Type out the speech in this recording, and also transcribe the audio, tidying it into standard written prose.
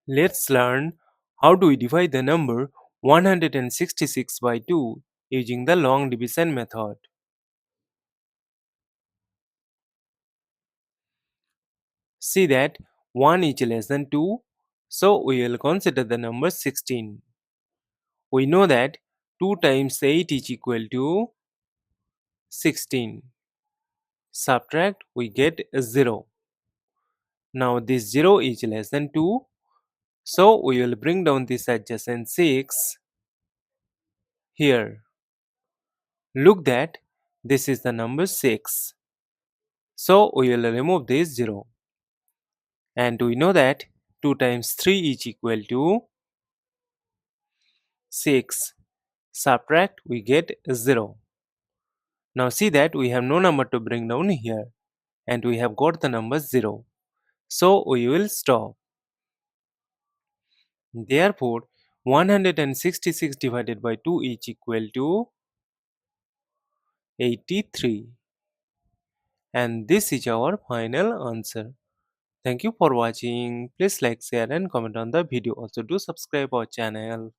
Let's learn how do we divide the number 166 by 2 using the long division method. See that 1 is less than 2, so we will consider the number 16. We know that 2 times 8 is equal to 16. Subtract, we get 0. Now this 0 is less than 2, so we will bring down this adjacent 6 here. Look that this is the number 6. So we will remove this 0. And we know that 2 times 3 is equal to 6. Subtract, we get 0. Now see that we have no number to bring down here. And we have got the number 0. So we will stop. Therefore, 166 divided by 2 is equal to 83. And this is our final answer. Thank you for watching. Please like, share and comment on the video. Also do subscribe our channel.